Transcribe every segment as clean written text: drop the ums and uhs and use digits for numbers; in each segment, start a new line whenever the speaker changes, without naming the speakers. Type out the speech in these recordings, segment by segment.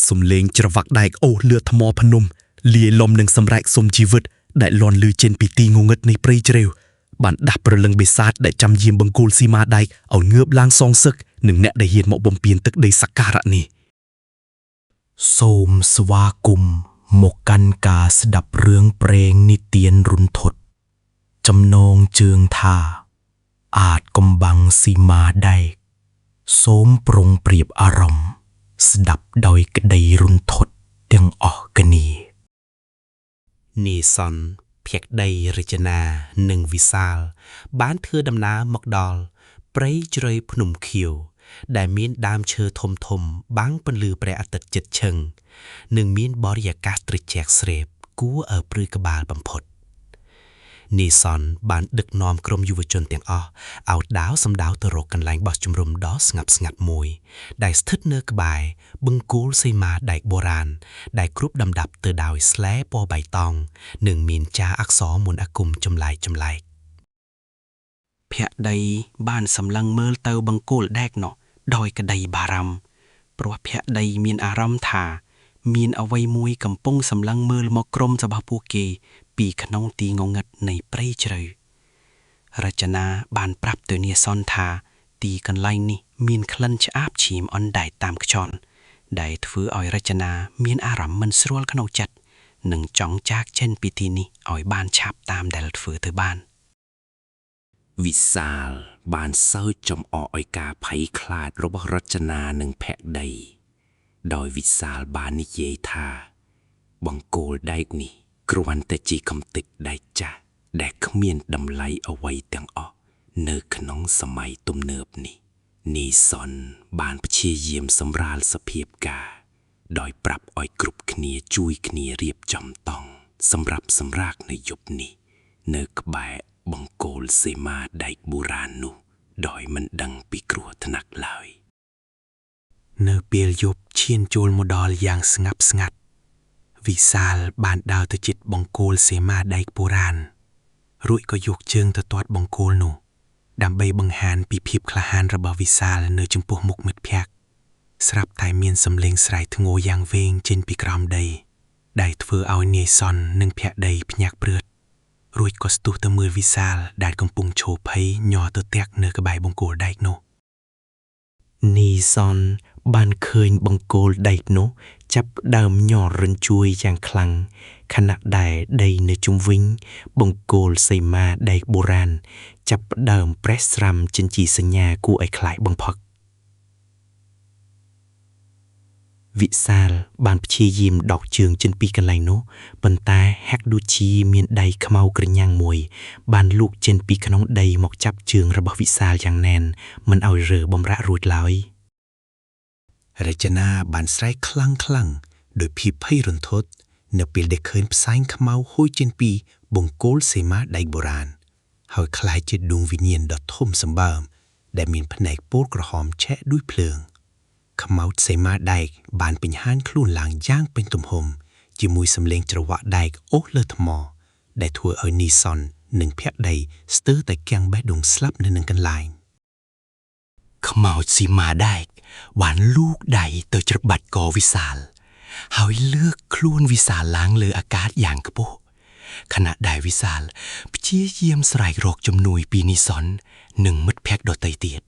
សំលេងច្រវាក់ដែកអូសលឿថ្មភ្នំលាយលំនឹងសម្រែកសុំជីវិតដែលលន់លឺចេញពីទីងងឹតនៃព្រៃជ្រៅបានដាស់ប្រលឹងបិសាចដែលចាំយាមបង្គោលសីមាដែកឲ្យងើបឡើងសងសឹកនឹងអ្នកដែលហ៊ានមកបំពេញទឹកដីសក្ការៈនេះ
សូមស្វាគមន៍មកកាន់ការស្ដាប់រឿងព្រេងនិទានរុនធត់ចំណងជើងថាអាចកំបាំងសីមាដែកសូមប្រុងប្រៀបអារម្មណ៍ស្ដាប់ដោយក្តីរុនធត់ទាំងអស់គ្នា
នីសនភក្តីរចនានិងវិសាលបានធ្វើដំណើរមកដល់ព្រៃជ្រៅភ្នំខៀវដែលមានដើមឈើធំធំបាំងពន្លឺព្រះអាទិត្យជិតឈឹងនិងមានបរិយាកាសត្រជាក់ស្រេបគួរឲ្យព្រឺក្បាលបំផុតនីសនបានដឹកនាំក្រុមយុវជនទាំងអស់ឲ្យដាវសម្ដៅទៅរកកន្លែងបោះជំរំដ៏ស្ងប់ស្ងាត់មួយដែលស្ថិតនៅក្បែរបង្គោលសីមាដែកបុរាណដែលគ្របដណ្ដប់ទៅដោយស្លែពណ៌បៃតងនិងមានចាអក្សរមន្តអាគមចម្លែក
ភក្តីបានសម្លឹងមើលទៅបង្គោលដែកនោះដោយក្តីបារម្ភព្រោះភក្តីមានអារម្មណ៍ថាមានអ្វីមួយកំពុងសម្លឹងមើលមកក្រុមរបស់ពួកគេពីក្នុងទីងងឹតនៃព្រៃជ្រៅរចនាបានប្រាប់ទៅនាសនថាទីកន្លែងនេះមានក្លិនឆ្អាបឈាមអណ្ដែតតាមខ្យល់ដែលធ្វើឲ្យរចនាមានអារម្មណ៍មិនស្រួលក្នុងចិត្តនិងចង់ចាកចេញពីទីនេះឲ្យបានឆាប់តាមដែលធ្វើទៅបាន
វិសាលបានសើចចំអកឲ្យការភ័យខ្លាចរបស់រចនានិងភក្តីដោយវិសាលបាននិយាយថាបង្គោលដែកនេះគ្រាន់តែជាកំទេចដែកចាស់ដែលគ្មានតម្លៃអ្វីទាំងអស់នៅក្នុងសម័យទំនើបនេះនីសនបានព្យាយាមសម្រាលសភាពការដោយប្រាប់ឲ្យគ្រប់គ្នាជួយគ្នារៀបចំតង់សម្រាប់សម្រាកនៅយប់នេះនៅក្បែរបង្គោលសីមាដែកបុរាណនោះដោយមិនដឹងពីគ្រោះថ្នាក់ឡើយ
នៅពេលយប់ឈានចូលមកដល់យ៉ាងស្ងាត់ស្ងាត់វិសាលបានដើរទៅជិតបង្គោលសីមាដែកបុរាណរួចក៏យកជើងទៅទាត់បង្គោលនោះដើម្បីបង្ហាញពីភាពក្លាហានរបស់វិសាលនៅចំពោះមុខមិត្តភក្តិស្រាប់តែមានសំឡេងស្រែកធ្ងរយ៉ាងវែងចេញពីក្រោមដីដែលធ្វើឲ្យនាយសននិងភក្តីភ្ញាក់ព្រឺតរួចក៏ស្ទុះទៅមើលវិសាលដែលកំពុងឈរភ័យញ័រទៅតាក់នៅក្បែរបង្គោលដែកនោះនីសនបានឃើញបង្គោលដែកនោះចាប់ដើមញ័ររញ្ជួយយ៉ាងខ្លាំងខណៈដែលដីនៅជុំវិញបង្គោលសីមាដែកបុរាណចាប់ដើមប្រេះស្រាំចិញ្ចីសញ្ញាគួរឲ្យខ្លាចបំផុតវិសាលបានព្យាយាមដកជើងចេញពីកន្លែងនោះប៉ុន្តែហាក់ដូចជាមានដៃខ្មៅក្រញាំងមួយបានលូកចេញពីក្នុងដីមកចាប់ជើងរបស់វិសាលយ៉ាងណែនមិនឲ្យរើបំរាក់រួចឡើយ
រចនាបានស្រែកខ្លាំងដោយភាពភ័យរន្ធត់នៅពេលដែលឃើញផ្សែងខ្មៅហួយចេញពីបង្គោលសីមាដែកបុរាណហើយคล้ายជាដួងវិញ្ញាណដ៏ធំសម្បើមដែលមានភ្នែកពណ៌ក្រហមឆេះដូចភ្លើងខ្មោចសីមាដែកបានបញ្ហាញខ្លួនឡើងយ៉ាងពេញទំហំជាមួយសំឡេងច្រវាក់ដែកអូសលើថ្មដែលធ្វើឲ្យនីសននិងភក្តីស្ទើរតែគាំងបេះដូងស្លាប់នៅនឹងកន្លែង
ខ្មោចសីមាដែកបានលូកដៃទៅច្របាច់កវិសាលហើយលើកខ្លួនវិសាលឡើងលើអាកាសយ៉ាងខ្ពស់ខណៈដែលវិសាលព្យាយាមស្រែករកជំនួយពីនីសននិងមិត្តភក្តិដទៃទៀត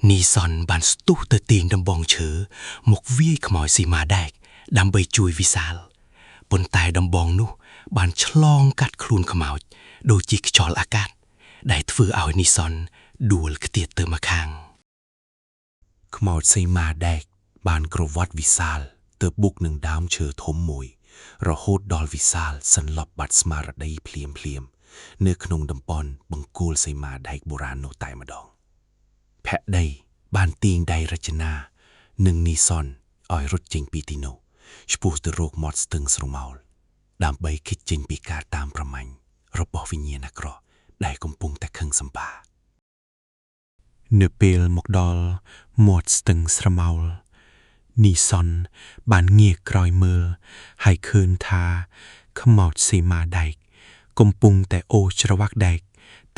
នីសនបានស្ទុះទៅទាញដំបងឈើមកវាយខ្មោចសីមាដែកដើម្បីជួយវិសាលប៉ុន្តែដំបងនោះបានឆ្លងកាត់ខ្លួនខ្មោចដូចជាខ្យល់អាកាសដែលធ្វើឲ្យនីសនដួលខ្ទាតទៅម្ខាង
ខ្មោចសីមាដែកបានក្រវាត់វិសាលទៅបុកនឹងដើមឈើធំមួយរហូតដល់វិសាលសន្លប់បាត់ស្មារតីភ្លាមនៅក្នុងតំបន់បង្គោលសីមាដែកបុរាណនោះតែម្ដងភក្តីបានទាញដៃរចនានិងនីសនឲ្យរត់ចេញពីទីនោះឆ្ពោះទៅរកមាត់ស្ទឹងស្រមោលដើម្បីគេចចេញពីការតាមប្រមាញ់របស់វិញ្ញាណអាក្រក់ដែលកំពុងតែខឹងសម្បា
នៅពេលមកដល់មាត់ស្ទឹងស្រមោលនីសនបានងាកក្រោយមើលហើយឃើញថាខ្មោចសីមាដែកកំពុងតែអូសច្រវាក់ដែក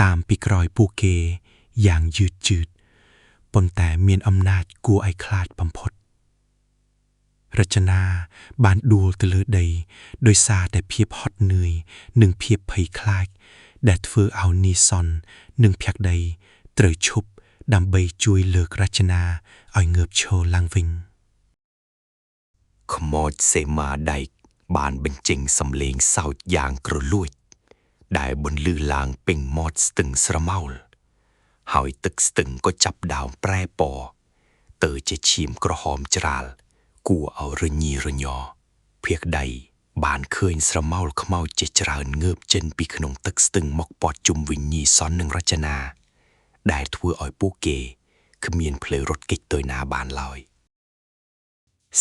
តាមពីក្រោយពួកគេយ៉ាងយឺតប៉ុន្តែមានអំណាចគួរឲ្យខ្លាចបំផុត រចនាបានដួលទៅលើដីដោយសារតែភាពហត់នឿយនិងភាពភ័យខ្លាចដែលធ្វើឲ្យនីសុននិងភក្តីត្រូវឈប់ដើម្បីជួយលើករចនាឲ្យងើបឈរឡើងវិញ
ខ្មោចសេមាដែកបានបញ្ចេញសំឡេងសោចយ៉ាងគ្រលួចដែលបន្លឺឡើងពេញមាត់ស្ទឹងស្រមោលហើយទឹកស្ទឹងក៏ចាប់ដើមប្រែពណ៌ទៅជាឈាមក្រហមច្រាលគួរឲ្យរញីរញ័រភក្តីបានឃើញស្រមោលខ្មោចជាច្រើនងើបចេញពីក្នុងទឹកស្ទឹងមកព័ទ្ធជុំវិញញីសននិងរចនាដែលធ្វើឲ្យពួកគេគ្មានផ្លូវរត់គេចទៅណាបានឡើយ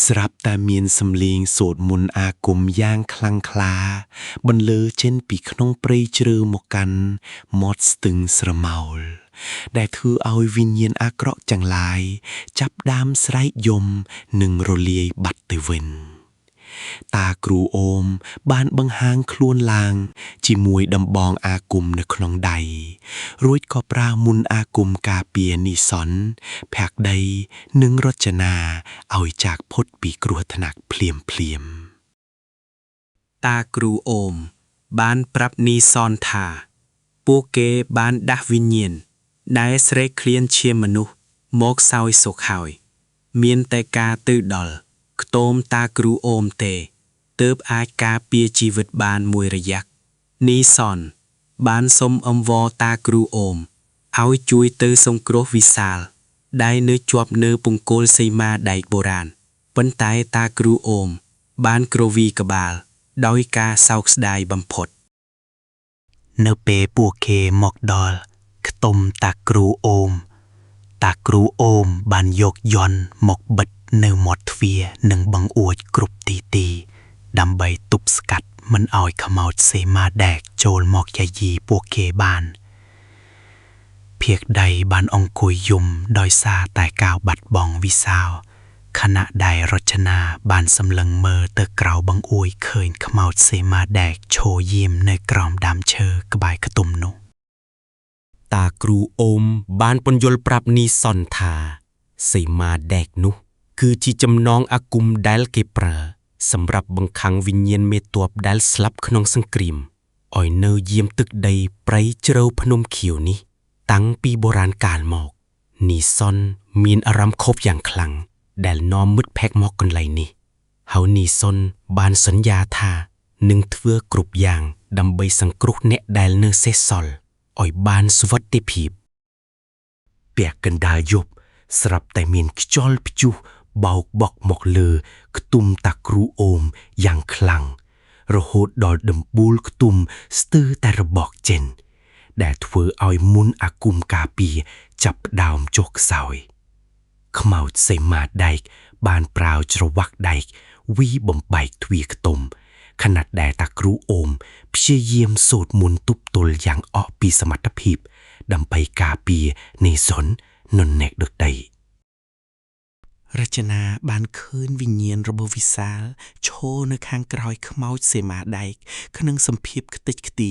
ស្រាប់តែមានសំឡេងសូត្រមន្តអាគមយ៉ាងខ្លាំងក្លាបន្លឺចេញពីក្នុងព្រៃជ្រៅមកកាន់មាត់ស្ទឹងស្រមោលដែលធ្វើឲ្យវិញ្ញាណអាក្រក់ទាំងឡាយចាប់ដើមស្រែកយំនិងរលាយបាត់ទៅវិញតាគ្រូអូមបានបង្ហាញខ្លួនឡើងជាមួយដំបងអាគមនៅក្នុងដៃរួចក៏ប្រើមន្តអាគមការពារនីសុនភក្តីនិងរចនាឲ្យចាកផុតពីគ្រោះថ្នាក់ភ្លាម
តាគ្រូអូមបានប្រាប់នីសុនថាពួកគេបានដាស់វិញ្ញាណដែលស្រេកឃ្លានជាមនុស្សមកសោយសុខហើយមានតែការទៅដល់ខ្ទមតាគ្រូអូមទេទើបអាចការពារជីវិតបានមួយរយៈនីសុនបានសុំអង្វរតាគ្រូអូមឲ្យជួយទៅសង្គ្រោះវិសាលដែលនៅជាប់នៅពង្គល់សីមាដែកបុរាណប៉ុន្តែតាគ្រូអូមបានគ្រវីក្បាលដោយការសោកស្ដាយបំផុត
នៅពេលពួកគេមកដល់ខ្ទមតាគ្រូអូមបានយកយន្តមកបិទនៅមាត់ទ្វារនិងបង្អួចគ្រប់ទីដើម្បីទប់ស្កាត់មិនឲ្យខ្មោចសេមាដែកចូលមកយាយីពួកគេបានភក្តីបានអង្គុយយំដោយសារតែការបាត់បង់វិសាលខណៈដែលរចនាបានសម្លឹងមើលទៅក្រៅបង្អួយឃើញខ្មោចសេមាដែកឈរយាមនៅក្រោមដើមឈើក្បែរខ្ទមនោះតាគ្រូអូមបានពន្យល់ប្រាប់នីសុនថាសេមាដែកនោះគឺជាចំណងអាគមដែលគេប្រើសម្រាប់បង្ខាំងវិញ្ញាណមេទ័ពដែលស្លាប់ក្នុងសង្គ្រាមឲ្យនៅយាមទឹកដីព្រៃជ្រៅភ្នំខៀវនេះតាំងពីបុរាណកាលមកនីសុនមានអារម្មណ៍ខុសយ៉ាងខ្លាំងដែលនាំមិត្តភក្តិមកកន្លែងនេះហើយនីសុនបានសន្យាថានឹងធ្វើគ្រប់យ៉ាងដើម្បីសង្គ្រោះអ្នកដែលនៅសេសសល់ឲ្យបានសុវត្ថិភាពពាក់កណ្ដាលយប់ស្រាប់តែមានខ្យល់ព្យុះបោកបក់មកលើខ្ទុំតាគ្រូអូមយ៉ាងខ្លាំងរហូតដល់ដំបូលខ្ទុំស្ទើរតែរបកចេញដែលធ្វើឲ្យមុនអាគមការពារចាប់ផ្ដើមចុះខ្សោយខ្មោចសេមាដែកបានប្រើច្រវាក់ដែកវីបំបែកទ្វារខ្ទុំខណៈដែលតាគ្រូអូមព្យាយាមសូត្រមន្តទប់ទល់យ៉ាងអស់ពីសមត្ថភាពដើម្បីការពារនីសុនននែកដតី រចនាបានឃើញវិញ្ញាណរបស់វិសាលឈរនៅខាងក្រោយខ្មោចសេមាដែកក្នុងសម្ភាពខ្ទេចខ្ទី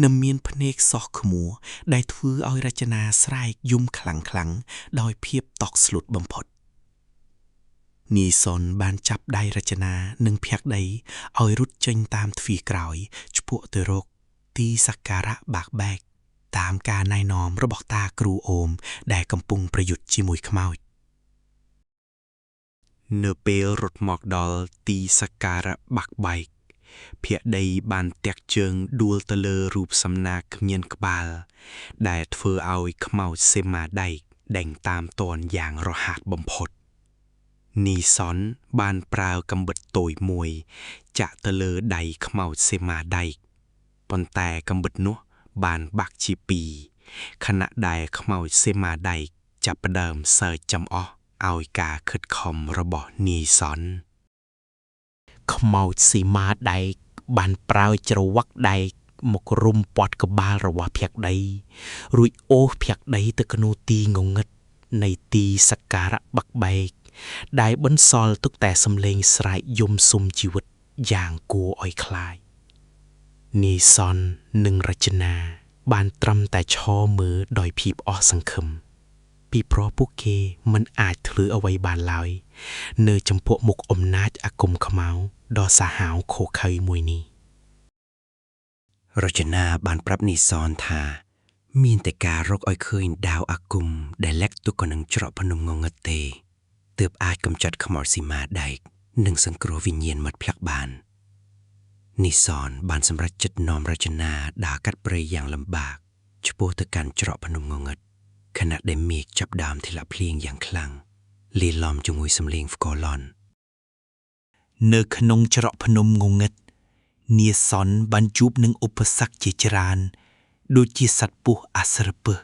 និងមានភ្នែកសោះខ្មួដែលធ្វើឲ្យរចនាស្រែកយំខ្លាំងៗដោយភាពតក់ស្លុតបំផុតនីសុនបានចាប់ដៃរចនានិងភក្តីឲ្យរត់ចេញតាមទ្វារក្រោយឆ្ពោះទៅរកទីសក្ការៈបាក់បែកតាមការណែនាំរបស់តាគ្រូអូមដែលកំពុងប្រយុទ្ធជាមួយខ្មោចនៅពេលរត់មកដល់ទីសក្ការៈបាក់បែកភក្តីបានតាក់ជើងដួលទៅលើរូបសំណាកគ្មានក្បាលដែលធ្វើឲ្យខ្មោចសេមាដែកដេញតាមទាន់យ៉ាងរហ័សបំផុតនីសុនបានប្រើកាំបិតតូចមួយចាក់ទៅលើដៃខ្មោចសេមាដែកប៉ុន្តែកាំបិតនោះបានបាក់ជាពីរខណៈដែលខ្មោចសេមាដែកចាប់ផ្ដើមសើចចំអស់ឲ្យការខិតខំរបស់នីសុនខ្មោចសេមាដែកបានប្រើច្រវាក់ដែកមករុំព័ទ្ធក្បាលរបស់ភក្តីរួចអូសភក្តីទៅក្នុងទីងងឹតនៃទីសក្ការៈបាក់បែកដែលបន្សល់ទុកតែសំឡេងស្រែកយំសុំជីវិតយ៉ាងគួរឲ្យខ្លាចនីសុននិងរចនាបានត្រឹមតែឈរមើលដោយភាពអស់សង្ឃឹមពីព្រោះពួកគេមិនអាចធ្វើអ្វីបានឡើយ nơiចំពោះមុខអំណាចអាគមខ្មៅដ៏សាហាវខូខើមួយនេះ
រចនាបានប្រាប់នីសនថាមានតែការរកឲ្យឃើញដាវអាគមដែលលែកទុកក៏នឹងច្រកភ្នំងងឹតទេទើបអាចកំចាត់ខ្មោចសីមាដែកនិងសង្គ្រោះវិញ្ញាណមិត្តផ្លាក់បាននីសនបានសម្រេចចិត្តនាំរចនាដើរកាត់ព្រៃយ៉ាងលំបាកឆ្ពោះទៅកាន់ច្រកភ្នំងងឹតខណៈដែលមេឃចាប់ដើមធ្លាក់ភ្លៀងយ៉ាងខ្លាំងលាយឡំជាមួយសំឡេងផ្គរឡន់
នៅក្នុងច្រកភ្នំងងឹតនីសនបានជួបនឹងឧបសគ្គជាច្រើនដូចជាសត្វពស់អាស្រពឹស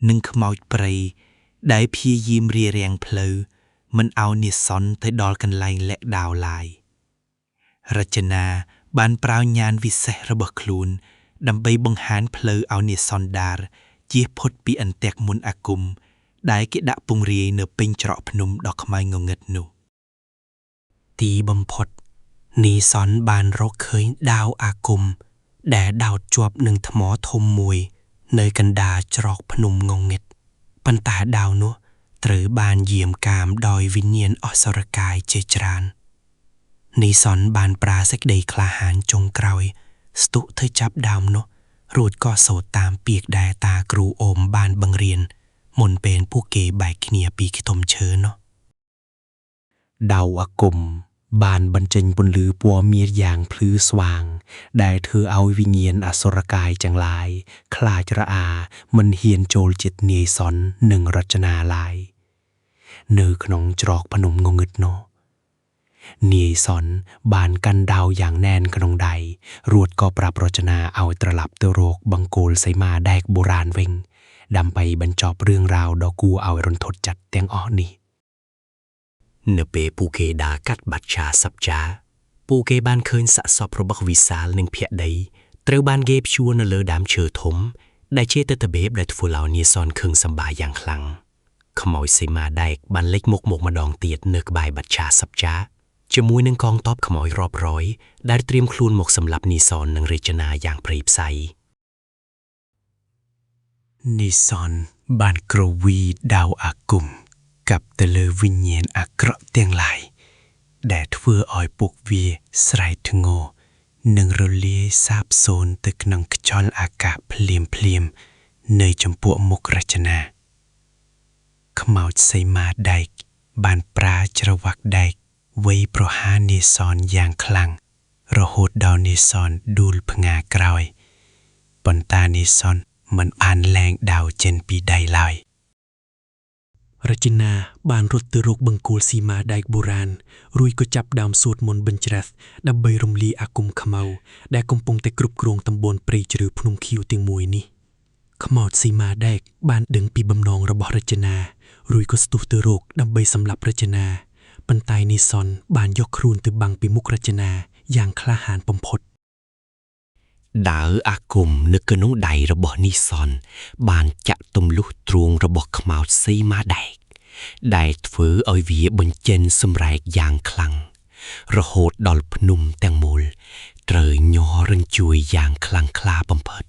និងខ្មោចព្រៃដែលព្យាយាមរារាំងផ្លូវមិនឲ្យនីសនទៅដល់កន្លែងលាក់ដាវឡើយរចនាបានប្រើញាណវិសេសរបស់ខ្លួនដើម្បីបង្ហាញផ្លូវឲ្យនីសនដារជៀសផុតពីអន្ទាក់មន្តអាគមដែលគេដាក់ពង្រាយនៅពេញច្រកភ្នំដ៏ខ្មៅងងឹតនោះ
ទីបំផុតនីសនបានរកឃើញដាវអាគមដែលដោតជាប់នឹងថ្មធំមួយនៅកណ្ដាលច្រកភ្នំងងឹតប៉ុន្តែដាវនោះត្រូវបានយាមកាមដោយវិញ្ញាណអសុរកាយជាច្រើននីសនបានប្រើសេចក្តីក្លាហានចុងក្រោយស្ទុះទៅចាប់ដើមនោះរួចក៏សូត្រតាមពាក្យដែលតាគ្រូអូមបានបង្រៀនមុនពេលពួកគេបែកគ្នាពីខ្ទមឈើនោះ
ដាវអាគមបានបញ្ចេញពន្លឺពណ៌មាសយ៉ាងភ្លឺស្វាងដែលធ្វើឲ្យវិញ្ញាណអសុរកាយទាំងឡាយខ្លាចរអាមិនហ៊ានចូលជិតនាយសននិងរចនាឡើយនៅក្នុងច្រកភ្នំងងឹតនោះនាយសនបានកាន់ដាវយ៉ាងណែនក្នុងដៃរួចក៏ប្រាប់រចនាឲ្យត្រឡប់ទៅរកបង្គោលសីមាដែកបុរាណវិញដើម្បីបញ្ចប់រឿងរ៉ាវដ៏គួរឲ្យរន្ធត់ចិត្តទាំងអស់នេះ
នៅពេលពួកគេដើរកាត់បាត់ឆាសព្ចាពួកគេបានឃើញសាកសពរបស់វិសាលនិងភក្តីត្រូវបានគេព្យួរនៅលើដើមឈើធំដែលជាទិដ្ឋភាពដែលធ្វើឲ្យនាយសនខឹងសម្បាយ៉ាងខ្លាំងខ្មោចសីមាដែកបានលេចមុខមកម្ដងទៀតនៅក្បែរបាត់ឆាសព្ចាជាមួយនឹងកងទ័ពខ្មោចរាប់រយដែលត្រៀមខ្លួនមកសម្លាប់នីសននិងរចនាយ៉ាងព្រៃផ្សៃនីសនបានគ្រវីដាវអាគមកាប់ទៅលើវិញ្ញាណអាក្រក់ទាំងឡាយដែលធ្វើឲ្យពួកវាស្រែកធ្ងរនិងរលាយសាបសូន្យទៅក្នុងខ្យល់អាកាសភ្លាមៗនៅចំពោះមុខរចនាខ្មោចសីមាដែកបានប្រើច្រវាក់ដែកវាយប្រហារនាយសនយ៉ាងខ្លាំងរហូតដល់នាយសនដួលផ្ងាក្រោយប៉ុន្តែនាយសនមិនបានលែងដាវចេញពីដៃឡើយរចនាបានរត់ទៅរកបង្គោលសីមាដែកបុរាណរួចក៏ចាប់ដើមសូត្រមន្តបញ្ច្រាស់ដើម្បីរំលាយអាគមខ្មៅដែលកំពុងតែគ្រប់គ្រងតំបន់ព្រៃជ្រៅភ្នំខៀវទាំងមួយនេះខ្មោចសីមាដែកបានដឹងពីបំណងរបស់រចនារួចក៏ស្ទុះទៅរកដើម្បីសម្លាប់រចនាប៉ុន្តែនីសនបានយកខ្លួនទៅបាំងពីមុខរចនាយ៉ាងក្លាហានបំផុត
ដាវអាគមនៅក្នុងដៃរបស់នីសនបានចាក់ទម្លុះទ្រូងរបស់ខ្មោចសីមាដែកដែលធ្វើឲ្យវាបញ្ចេញសម្រែកយ៉ាងខ្លាំងរហូតដល់ភ្នំទាំងមូលត្រូវញ័ររញ្ជួយយ៉ាងខ្លាំងក្លាបំផុត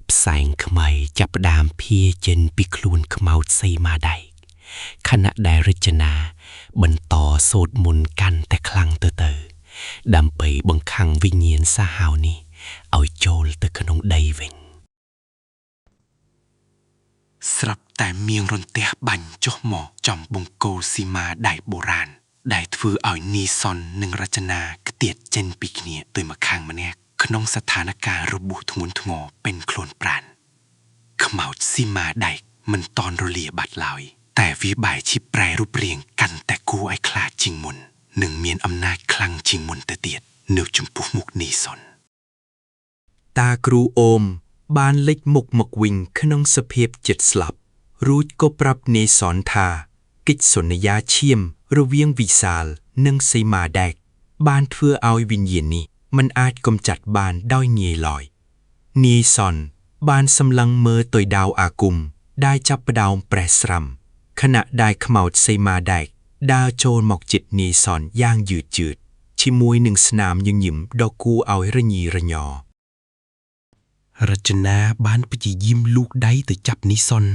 ផ្សែងខ្មៅចាប់ផ្ដើមភាយចេញពីខ្លួនខ្មោចសីមាដែកខណៈដែលរចនាបន្តសូត្រមន្តកាន់តែខ្លាំងទៅដើម្បីបង្ខាំងវិញ្ញាណសាហាវនេះឲ្យចូលទៅក្នុងដីវិញ
ស្រាប់តែមៀងរន្ទះបាញ់ចុះមកចំបង្គោលសីមាដែកបុរាណដែលធ្វើឲ្យនីសននិងរចនាខ្ទាតចេញពីគ្នាទៅម្ខាងម្នាក់ក្នុងស្ថានភាពរបួសធ្ងន់ធ្ងរពេញខ្លួនប្រាណខ្មោចសីមាដែកមិនតន់រលាបាត់ឡើយតែវាបែរជាប្រែរូបរាងកាន់តែគួរឲ្យខ្លាចជាងមុននិងមានអំណាចខ្លាំងជាងមុនទៅទៀតនៅចំពោះមុខនីសនតាគ្រូអូមបានលេចមុខមកវិញក្នុងសភាពជិតស្លាប់រួចក៏ប្រាប់នីសនថាកិច្ចសន្យាឈាមរវាងវិសាលនិងសីមាដែកបានធ្វើឲ្យវិញ្ញាណនេះមិនអាចកំចាត់បានដោយងាយឡើយនីសនបានសម្លឹងមើលទៅដាវអាគមដែលចាប់ផ្ដើមប្រេះស្រាំខណៈដែលខ្មោចសីមាដែកដើរចូលមកជិតនីសនយ៉ាងយឺតជាមួយនឹងស្នាមញញឹមដ៏គួរឲ្យរញីរញ័ររចនាបានព្យាយាមលូកដៃទៅចាប់នីសន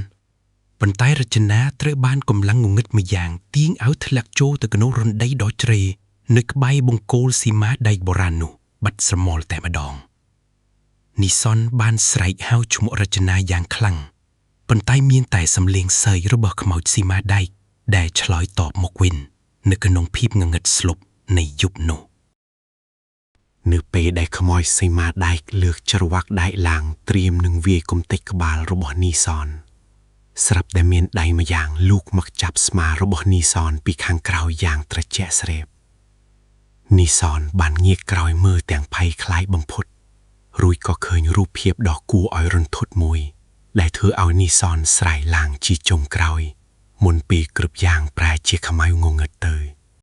ប៉ុន្តែរចនាត្រូវបានកំឡុងងងឹតម្យ៉ាងទាញឲ្យធ្លាក់ចូលទៅក្នុងរណ្ដីដ៏ជ្រេនៅក្បែរបង្គោលសីមាដែកបុរាណនោះបាត់ស្រមោលតែម្ដងនីសុនបានស្រែកហៅឈ្មោះរចនាយ៉ាងខ្លាំងប៉ុន្តែមានតែសំឡេងសើចរបស់ខ្មោចសីមាដែកដែលឆ្លើយតបមកវិញនៅក្នុងភាពងងឹតស្លុបនៃយប់នោះនៅពេលដែលខ្មោចសីមាដែកលើកច្រវាក់ដែកឡើងត្រៀមនឹងវាយគំទេចក្បាលរបស់នីសុនស្រាប់តែមានដៃម្យ៉ាងលូកមកចាប់ស្មារបស់នីសុនពីខាងក្រោយយ៉ាងត្រជាក់ស្រេបនីសុនបានងាកក្រោយមើលទាំងភ័យខ្លាចបំផុតរួចក៏ឃើញរូបភាពដ៏គួរឲ្យរន្ធត់មួយដែលធ្វើឲ្យនីសុនស្រែកឡើងជាចុងក្រោយមុនពេលគ្រប់យ៉ាងប្រែជាខ្មៅងងឹតទៅ